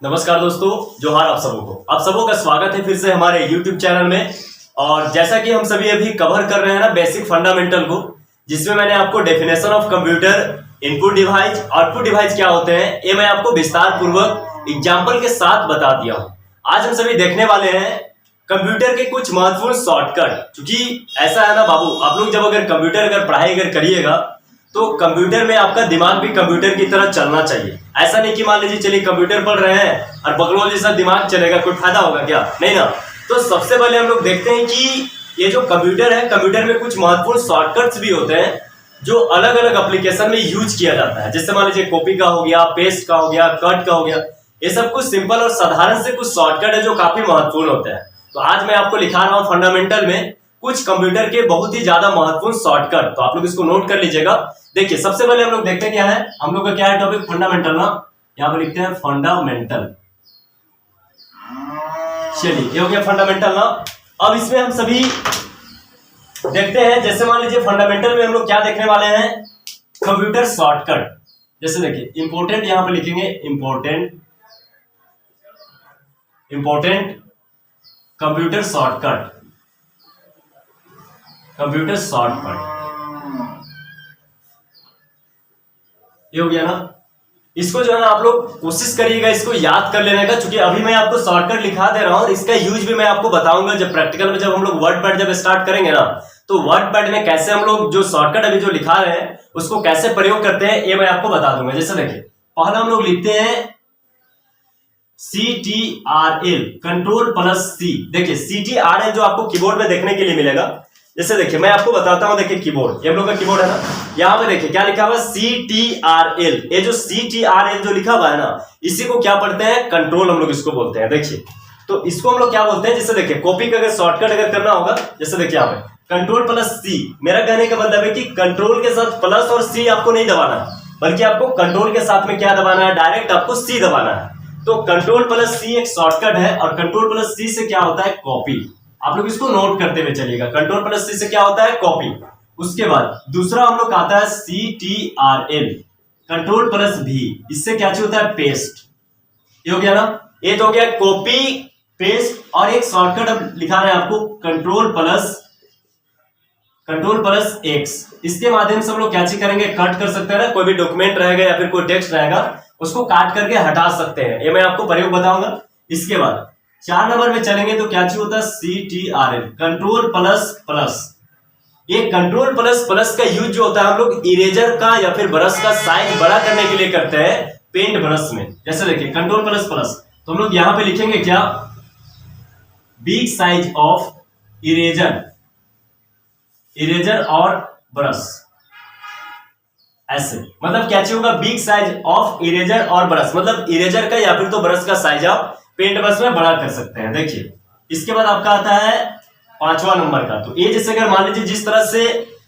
नमस्कार दोस्तों, जोहार आप सबों का स्वागत है फिर से हमारे YouTube चैनल में। और जैसा कि हम सभी अभी कवर कर रहे हैं ना बेसिक फंडामेंटल को, जिसमें मैंने आपको definition of computer, input device, output device क्या होते हैं ये मैं आपको विस्तार पूर्वक एग्जाम्पल के साथ बता दिया हूँ। आज हम सभी देखने वाले हैं कंप्यूटर के कुछ महत्वपूर्ण शॉर्टकट। क्योंकि ऐसा है ना बाबू, आप लोग जब अगर कंप्यूटर अगर पढ़ाई अगर करिएगा तो कंप्यूटर में आपका दिमाग भी कंप्यूटर की तरह चलना चाहिए। ऐसा नहीं कि मान लीजिए चलिए कंप्यूटर पढ़ रहे हैं और बगलों जैसा दिमाग चलेगा, कोई फायदा होगा क्या? नहीं ना। तो सबसे पहले हम लोग देखते हैं कि ये जो कंप्यूटर है, कंप्यूटर में कुछ महत्वपूर्ण शॉर्टकट्स भी होते हैं जो अलग अलग एप्लीकेशन में यूज किया जाता है। जैसे मान लीजिए कॉपी का हो गया, पेस्ट का हो गया, कट का हो गया, ये सब कुछ सिंपल और साधारण से कुछ शॉर्टकट है जो काफी महत्वपूर्ण होते हैं। तो आज मैं आपको लिखा रहा हूँ फंडामेंटल में कुछ कंप्यूटर के बहुत ही ज्यादा महत्वपूर्ण शॉर्टकट, तो आप लोग इसको नोट कर लीजिएगा। देखिए सबसे पहले हम लोग देखते हैं क्या है, हम लोग का क्या है टॉपिक, फंडामेंटल ना। यहाँ पे लिखते हैं फंडामेंटल। चलिए ये हो गया फंडामेंटल ना। अब इसमें हम सभी देखते हैं, जैसे मान लीजिए फंडामेंटल में हम लोग क्या देखने वाले हैं, कंप्यूटर शॉर्टकट। जैसे देखिए इंपोर्टेंट, यहाँ पे लिखेंगे important computer shortcut, computer shortcut ये हो गया ना। इसको जो है ना आप लोग कोशिश करिएगा इसको याद कर लेने का, क्योंकि अभी मैं आपको शॉर्टकट लिखा दे रहा हूं, इसका यूज भी मैं आपको बताऊंगा जब प्रैक्टिकल में, जब हम लोग वर्ड पैड जब स्टार्ट करेंगे ना, तो वर्ड पैड में कैसे हम लोग जो शॉर्टकट अभी जो लिखा रहे हैं उसको कैसे प्रयोग करते हैं ये मैं आपको बता दूंगा। जैसे देखिए पहला हम लोग लिखते हैं CTRL, कंट्रोल प्लस C। देखिए CTRL जो आपको कीबोर्ड में देखने के लिए मिलेगा। जैसे देखिए मैं आपको बताता हूं, देखिए कीबोर्ड, ये हम लोग का कीबोर्ड है ना, यहां पे देखिए क्या लिखा हुआ है CTRL। ये जो CTRL जो लिखा हुआ है ना, इसी को क्या पढ़ते हैं, कंट्रोल हम लोग इसको बोलते हैं। देखिए तो इसको हम लोग क्या बोलते हैं, जैसे देखिए कॉपी का अगर शॉर्टकट अगर करना होगा, जैसे देखिए यहाँ पे कंट्रोल प्लस C। मेरा कहने का मतलब है कि कंट्रोल के साथ प्लस और C आपको नहीं दबाना है, बल्कि आपको कंट्रोल के साथ में क्या दबाना है, डायरेक्ट आपको C दबाना है। तो कंट्रोल प्लस C एक शॉर्टकट है, और कंट्रोल प्लस C से क्या होता है, कॉपी। आप लोग इसको नोट करते हुए चलिएगा, कंट्रोल प्लस C से क्या होता है, कॉपी। उसके बाद दूसरा हम लोग आता है CTRL, कंट्रोल प्लस V, इससे क्या होता है, पेस्ट। ये हो गया ना, ये तो हो गया कॉपी पेस्ट। और एक शॉर्टकट अब लिखा रहे हैं आपको कंट्रोल प्लस X। इसके माध्यम से हम लोग क्या करेंगे, कट कर सकते हैं ना, कोई भी डॉक्यूमेंट रहेगा या फिर कोई टेक्स्ट रहेगा उसको काट करके हटा सकते हैं। ये मैं आपको प्रयोग बताऊंगा। इसके बाद 4 नंबर में चलेंगे तो क्या होता है, CTRL, कंट्रोल प्लस। ये कंट्रोल प्लस का यूज जो होता है हम लोग इरेजर का या फिर ब्रश का साइज बड़ा करने के लिए करते हैं पेंट ब्रश में। जैसे देखिए कंट्रोल प्लस, तो हम लोग यहां पे लिखेंगे क्या, बिग साइज ऑफ इरेजर और ब्रश। ऐसे मतलब क्या होगा, बिग साइज ऑफ इरेजर और ब्रश, मतलब इरेजर का या फिर तो ब्रश का साइज आप पेंट ब्रश में बड़ा कर सकते हैं। देखिए इसके बाद आपका आता है 5वां नंबर का। तो ये जैसे अगर मान लीजिए जिस तरह से,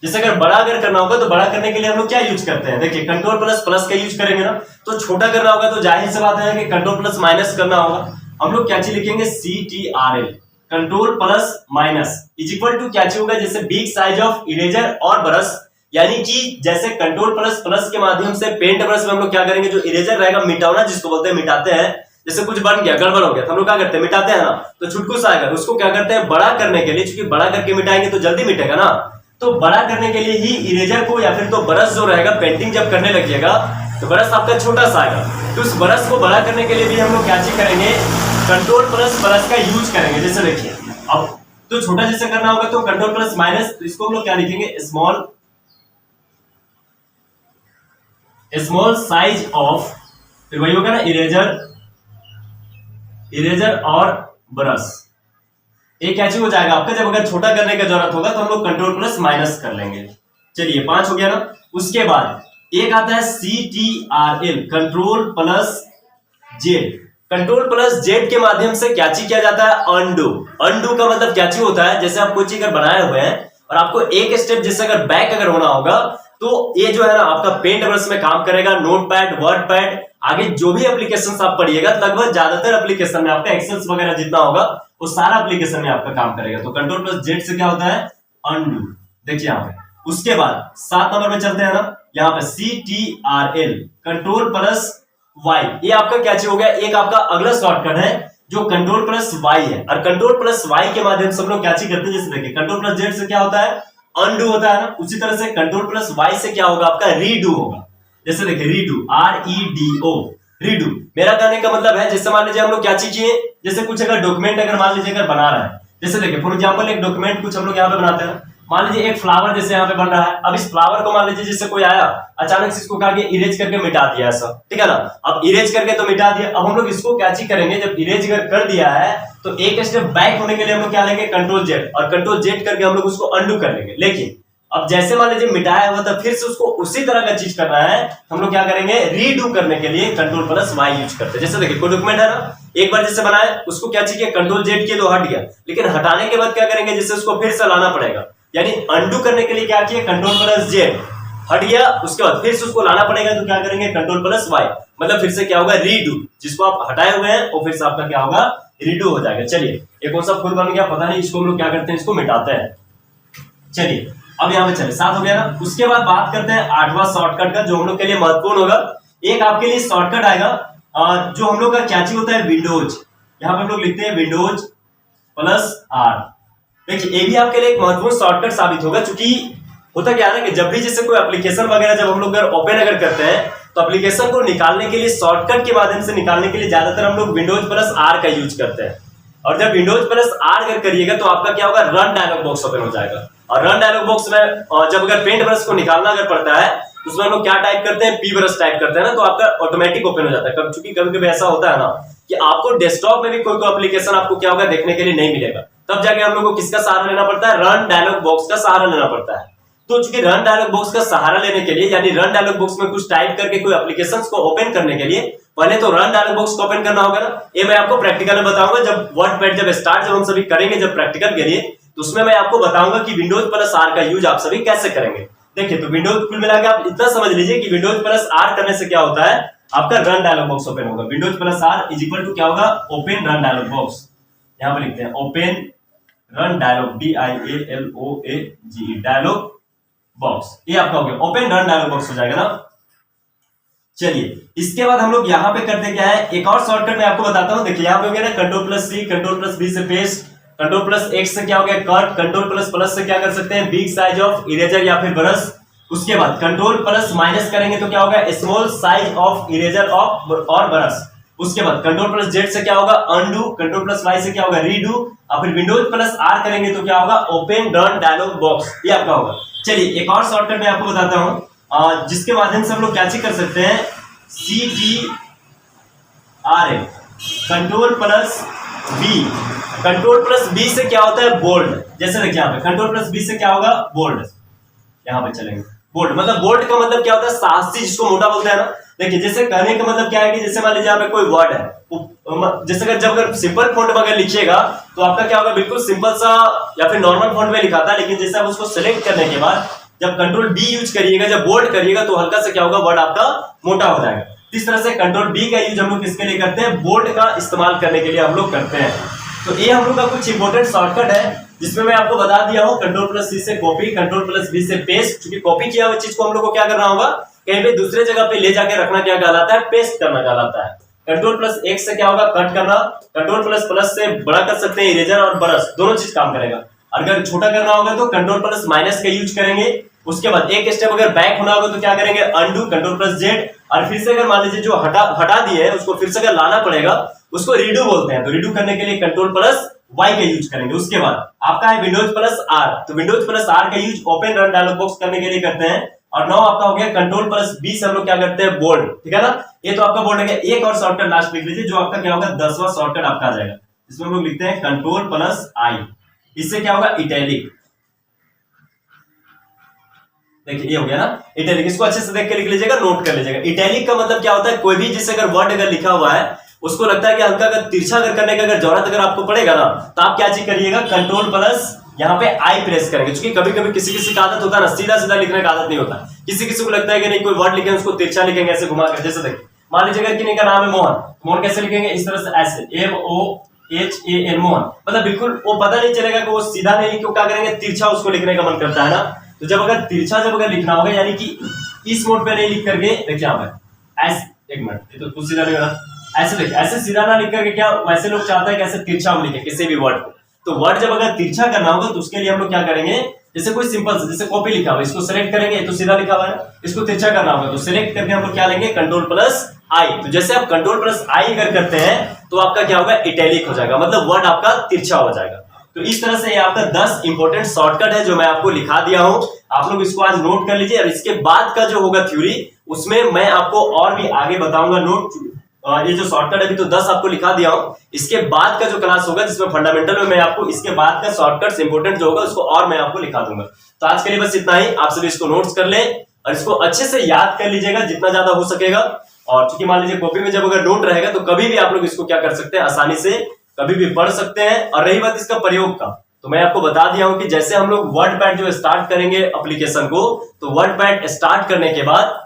जैसे अगर बड़ा अगर करना होगा तो बड़ा करने के लिए हम लोग क्या यूज करते हैं, देखिए कंट्रोल प्लस का यूज करेंगे ना। तो छोटा करना होगा तो जाहिर सी बात है कि कंट्रोल प्लस माइनस करना होगा। हम लोग क्या चीज लिखेंगे, CTRL, control plus minus is equal to क्या होगा, जैसे बिग साइज ऑफ इरेजर और ब्रश। यानी कि जैसे कंट्रोल प्लस के माध्यम से पेंट ब्रश में हम लोग क्या करेंगे, जो इरेजर रहेगा मिटाना जिसको बोलते हैं, मिटाते हैं। जैसे कुछ बन गया, गड़बड़ हो गया, तो हम लोग क्या करते हैं, मिटाते हैं ना। तो छुटकुस आएगा, उसको क्या करते हैं, बड़ा करने के लिए, क्योंकि बड़ा करके मिटाएंगे तो जल्दी मिटेगा ना। तो बड़ा करने के लिए ही इरेजर को या फिर तो ब्रश जो रहेगा, पेंटिंग जब करने लगिएगा तो ब्रश आपका छोटा सा आएगा, तो उस ब्रश को बड़ा करने के लिए भी हम लोग क्या चीज करेंगे, कंट्रोल प्लस का यूज करेंगे। जैसे देखिए अब तो छोटा जैसे करना होगा तो कंट्रोल प्लस माइनस, तो इसको हम लोग क्या लिखेंगे, स्मॉल साइज ऑफ, फिर वही होगा ना, इरेजर और ब्रश। एक क्या चीज हो जाएगा आपका, जब अगर छोटा करने की जरूरत होगा तो हम लोग कंट्रोल प्लस माइनस कर लेंगे। चलिए 5 हो गया ना। उसके बाद एक आता है CTRL, कंट्रोल प्लस Z के माध्यम से क्या चीज किया जाता है, अंडू का मतलब क्या चीज होता है, जैसे आप कोई चीज अगर बनाए हुए हैं और आपको एक स्टेप जैसे अगर बैक अगर होना होगा तो ये जो है ना आपका पेंट ब्रश में काम करेगा, नोटपैड, वर्ड पैड, आगे जो भी एप्लीकेशन आप पढ़िएगा, लगभग ज्यादातर एप्लीकेशन में आपका एक्सेल वगैरह जितना होगा वो सारा एप्लीकेशन में आपका काम करेगा। तो कंट्रोल प्लस Z से क्या होता है, अंडू। देखिए यहाँ पे उसके बाद 7 नंबर में चलते हैं ना, यहाँ पे CTRL, कंट्रोल प्लस वाई, ये आपका क्या चीज हो गया, एक आपका अगला शॉर्टकट है जो कंट्रोल प्लस वाई है। और कंट्रोल प्लस वाई के माध्यम से हम लोग क्या चीज करते हैं, जैसे देखिए कंट्रोल प्लस जेड से क्या होता है, अनडू होता है ना, उसी तरह से कंट्रोल प्लस वाई से क्या होगा आपका, रीडू होगा। जैसे देखिए रीडू, REDO, रीडू। मेरा कहने का मतलब है, जैसे मान लीजिए हम लोग क्या चीज किए, जैसे कुछ अगर डॉक्यूमेंट अगर मान लीजिए अगर बना रहा है, जैसे देखिए फॉर एग्जांपल एक डॉक्यूमेंट कुछ हम लोग यहाँ पे बनाते हैं, मान लीजिए एक फ्लावर जैसे यहाँ पे बन रहा है। अब इस फ्लावर को मान लीजिए जैसे कोई आया अचानक से इसको कहा कि इरेज करके मिटा दिया ऐसा, ठीक है ना। अब इरेज करके तो मिटा दिया, अब हम लोग इसको क्या चीज करेंगे, जब इरेज कर दिया है तो एक स्टेप बैक होने के लिए हम लोग क्या लेंगे, कंट्रोल जेड, और कंट्रोल जेड करके हम लोग उसको अंडू कर लेंगे। लेकिन अब जैसे मान लीजिए मिटाया हुआ था, फिर से उसको उसी तरह का चीज करना है, हम लोग क्या करेंगे, रीडू करने के लिए कंट्रोल प्लस वाई यूज करते हैं। जैसे देखिए कोई डॉक्यूमेंट है ना, एक बार जैसे बनाए उसको क्या चाहिए, कंट्रोल जेड किए तो हट गया, लेकिन हटाने के बाद क्या करेंगे, जैसे उसको फिर से लाना पड़ेगा, यानी अंडू करने के लिए क्या किए, कंट्रोल प्लस जेड, हट गया, उसके बाद फिर से उसको लाना पड़ेगा, तो क्या करेंगे, कंट्रोल प्लस वाई, मतलब फिर से क्या होगा, रीडू, जिसको आप हटाए हुए हैं और फिर से आपका क्या होगा, रीडू हो जाएगा। चलिए एक कौन सा फुल बन गया पता नहीं, इसको हम लोग क्या करते हैं, इसको मिटाते हैं। चलिए अब यहाँ पे चले, 7 हो गया ना। उसके बाद बात करते हैं 8वां शॉर्टकट का, जो हम लोग के लिए महत्वपूर्ण होगा। एक आपके लिए शॉर्टकट आएगा जो हम लोग का क्या चीज होता है, विंडोज। यहाँ पे हम लोग लिखते हैं विंडोज प्लस आर। देखिए ये भी आपके लिए एक महत्वपूर्ण शॉर्टकट साबित होगा, क्योंकि होता क्या है ना कि जब भी जैसे कोई एप्लीकेशन वगैरह जब हम लोग ओपन अगर करते हैं, तो एप्लीकेशन को निकालने के लिए शॉर्टकट के माध्यम से निकालने के लिए ज्यादातर हम लोग विंडोज प्लस आर का यूज करते हैं। और जब विंडोज प्लस आर अगर करिएगा तो आपका क्या होगा, रन डायलॉग बॉक्स ओपन हो जाएगा। और रन डायलॉग बॉक्स में जब अगर पेंट ब्रश को निकालना अगर पड़ता है, तो उसमें हम लोग क्या टाइप करते हैं, पी ब्रश टाइप करते हैं ना, तो आपका ऑटोमेटिक ओपन हो जाता है। क्योंकि कभी कभी ऐसा होता है ना कि आपको डेस्कटॉप में भी कोई एप्लीकेशन आपको क्या होगा, देखने के लिए नहीं मिलेगा, तब जाके हम लोग को किसका सहारा लेना पड़ता है, रन डायलॉग बॉक्स का सहारा लेना पड़ता है। तो चूंकि रन डायलॉग बॉक्स का सहारा लेने के लिए, यानी रन डायलॉग बॉक्स में कुछ टाइप करके कोई एप्लीकेशंस को ओपन करने के लिए पहले तो रन डायलॉग बॉक्स को ओपन करना होगा ना। ये मैं आपको प्रैक्टिकल में बताऊंगा, जब वर्डपैड जब स्टार्ट जब हम सभी करेंगे जब प्रैक्टिकल के लिए, तो उसमें मैं आपको बताऊंगा कि विंडोज प्लस आर का यूज आप सभी कैसे करेंगे। देखिए तो विंडोज कुल मिला के आप इतना समझ लीजिए कि विंडोज प्लस आर करने से क्या होता है, आपका रन डायलॉग बॉक्स ओपन होगा। Windows plus R is equal to क्या होगा, ओपन रन डायलॉग बॉक्स। यहां पर लिखते हैं open run dialog, DIALOAG dialog box, ये आपका हो गया ओपन रन डायलॉग बॉक्स हो जाएगा ना। चलिए इसके बाद हम लोग यहाँ पे करते क्या है, एक और शॉर्टकट मैं आपको बताता हूँ। देखिए यहाँ पे हो गया ना, कंट्रोल प्लस सी, कंट्रोल प्लस बी से पेस्ट, कंट्रोल प्लस एक्स से क्या हो गया, कट, कंट्रोल प्लस प्लस से क्या कर सकते हैं, बिग साइज ऑफ इरेजर या फिर ब्रश। उसके बाद कंट्रोल प्लस माइनस करेंगे तो क्या होगा, small size of eraser of और ब्रश। उसके बाद कंट्रोल प्लस जेड से क्या होगा, अनडू, कंट्रोल प्लस वाई से क्या होगा, रीडू, और फिर विंडोज प्लस आर करेंगे तो क्या होगा, ओपन रन डायलॉग बॉक्स, ये आपका होगा। चलिए एक और शॉर्टकट मैं आपको बताता हूं, जिसके माध्यम से हम लोग क्या चीज कर सकते हैं, CTRL, control plus B. Control plus B से क्या होता है, बोल्ड। जैसे देखिए यहाँ पे कंट्रोल प्लस बी से क्या होगा, बोल्ड। यहाँ पे चलेंगे बोल्ड, मतलब बोल्ड का मतलब क्या होता है, साहसी, जिसको मोटा बोलते हैं ना। देखिए जैसे कहने का मतलब क्या है कि जैसे मान लीजिए यहाँ पे कोई वर्ड है, जैसे अगर जब अगर सिंपल फॉन्ट में अगर लिखिएगा तो आपका क्या होगा, बिल्कुल सिंपल सा या फिर नॉर्मल फॉन्ट में लिखा था, लेकिन जैसे आप उसको सेलेक्ट करने के बाद जब कंट्रोल बी यूज करिएगा, जब बोल्ड करिएगा, तो हल्का सा क्या होगा, वर्ड आपका मोटा हो जाएगा। इस तरह से कंट्रोल बी का यूज हम लोग किसके लिए करते हैं, बोल्ड का इस्तेमाल करने के लिए हम लोग करते हैं। तो ये हम लोग का कुछ इंपॉर्टेंट शॉर्टकट है, जिसमें मैं आपको बता दिया हूं, कंट्रोल प्लस सी से कॉपी, कंट्रोल प्लस बी से पेस्ट। क्योंकि कॉपी किया हुआ चीज को हम लोग को क्या करना होगा, कहीं पे दूसरे जगह पे ले जाके रखना क्या कहलाता है, पेस्ट करना कहलाता है। कंट्रोल प्लस एक्स से क्या होगा, कट करना, कंट्रोल प्लस प्लस से बड़ा कर सकते हैं, इरेजर और ब्रश, दोनों चीज काम करेगा। अगर छोटा करना होगा तो कंट्रोल प्लस माइनस का यूज करेंगे। उसके बाद एक स्टेप अगर बैक होना होगा तो क्या करेंगे, अनडू, कंट्रोल प्लस जेड, और फिर से अगर मान लीजिए जो हटा दिए है उसको फिर से अगर लाना पड़ेगा, उसको रीडू बोलते हैं। तो रीडू करने के लिए कंट्रोल प्लस वाई का यूज करेंगे। उसके बाद आपका है विंडोज प्लस आर, तो विंडोज प्लस आर का use open run dialog box करने के लिए करते हैं। और 9 आपका हो गया कंट्रोल प्लस बी से हम लोग क्या करते हैं, बोल्ड, ठीक है ना। ये तो आपका बोल्ड है। एक और शॉर्टकट लास्ट लिख लीजिए, जो आपका क्या होगा, 10वां शॉर्टकट आपका आ जाएगा। इसमें हम लोग लिखते हैं कंट्रोल प्लस आई, इससे क्या होगा, इटैलिक। देखिए ये हो गया ना इटैलिक, इसको अच्छे से देख के लिख लीजिएगा, नोट कर लीजिएगा। इटैलिक का मतलब क्या होता है, कोई भी जिससे अगर वर्ड अगर लिखा हुआ है उसको लगता है कि हल्का अगर तिरछा अगर करने का अगर जरूरत अगर आपको पड़ेगा ना, तो आप क्या चीज करिएगा, कंट्रोल प्लस यहाँ पे आई प्रेस करेंगे। क्योंकि कभी कभी किसी किसी का आदत होता है ना, सीधा सीधा लिखने का आदत नहीं होता। किसी किसी को लगता है कि नहीं, कोई वर्ड लिखेंगे उसको तिरछा लिखेंगे ऐसे घुमा कर। जैसे देखिए मान लीजिए अगर किसी का नाम है मोहन, मोहन कैसे लिखेंगे, इस तरह से, ऐसे MOHAN, मोहन, मतलब बिल्कुल वो पता नहीं चलेगा कि वो सीधा नहीं लिख, क्या करेंगे, तिरछा उसको लिखने का मन करता है ना। तो जब अगर तिरछा जब अगर लिखना होगा, यानी कि इस मोड पे नहीं लिख करके, देखिए यहाँ पे एक मिनट, ये तो कुछ सीधा नहीं होना, ऐसे लिख, ऐसे सीधा ना लिख करके क्या वैसे लोग चाहते हैं कि ऐसे तिरछा हम लिखे किसी भी वर्ड को। तो वर्ड जब अगर तिरछा करना होगा तो उसके लिए हम लोग क्या करेंगे, जैसे कोई सिंपल से जैसे कॉपी लिखा हुआ इसको सेलेक्ट करेंगे तो सीधा लिखा हुआ है, इसको तिरछा करना होगा तो सेलेक्ट करके हम लोग क्या लेंगे, कंट्रोल प्लस आई। तो जैसे आप कंट्रोल प्लस आई अगर करते हैं तो आपका क्या होगा, इटैलिक हो जाएगा, मतलब वर्ड आपका तिरछा हो जाएगा। तो इस तरह से ये आपका 10 इंपॉर्टेंट शॉर्टकट है जो मैं आपको लिखा दिया हूं, आप लोग इसको आज नोट कर लीजिए। और इसके बाद का जो होगा थ्योरी उसमें मैं आपको और भी आगे बताऊंगा नोट। ये जो शॉर्टकट अभी तो 10 आपको लिखा दिया हूं, इसके बाद का जो क्लास होगा जिसमें फंडामेंटल में मैं आपको इसके बाद का शॉर्टकट्स इंपॉर्टेंट जो होगा उसको और मैं आपको लिखा दूंगा। तो आज के लिए बस इतना ही, आप सभी इसको नोट्स कर ले और इसको अच्छे से याद कर लीजिएगा जितना ज्यादा हो सकेगा। और चूंकि मान लीजिए कॉपी में जब अगर नोट रहेगा तो कभी भी आप लोग इसको क्या कर सकते हैं, आसानी से कभी भी पढ़ सकते हैं। और रही बात इसका प्रयोग का, तो मैं आपको बता दिया हूं कि जैसे हम लोग वर्डपैड जो स्टार्ट करेंगे एप्लीकेशन को, तो वर्डपैड स्टार्ट करने के बाद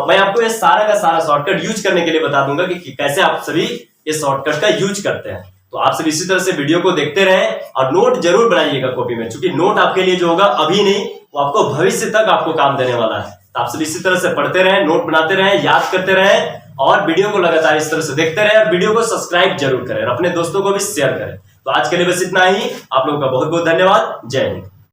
मैं आपको ये सारा का सारा शॉर्टकट यूज करने के लिए बता दूंगा कि कैसे आप सभी ये शॉर्टकट का यूज करते हैं। तो आप सभी इसी तरह से वीडियो को देखते रहें और नोट जरूर बनाइएगा कॉपी में, क्योंकि नोट आपके लिए जो होगा अभी नहीं, वो आपको भविष्य तक आपको काम देने वाला है। तो आप सभी इसी तरह से पढ़ते रहें, नोट बनाते रहें, याद करते रहें और वीडियो को लगातार इस तरह से देखते रहें और वीडियो को सब्सक्राइब जरूर करें और अपने दोस्तों को भी शेयर करें। तो आज के लिए बस इतना ही, आप लोगों का बहुत बहुत धन्यवाद। जय हिंद।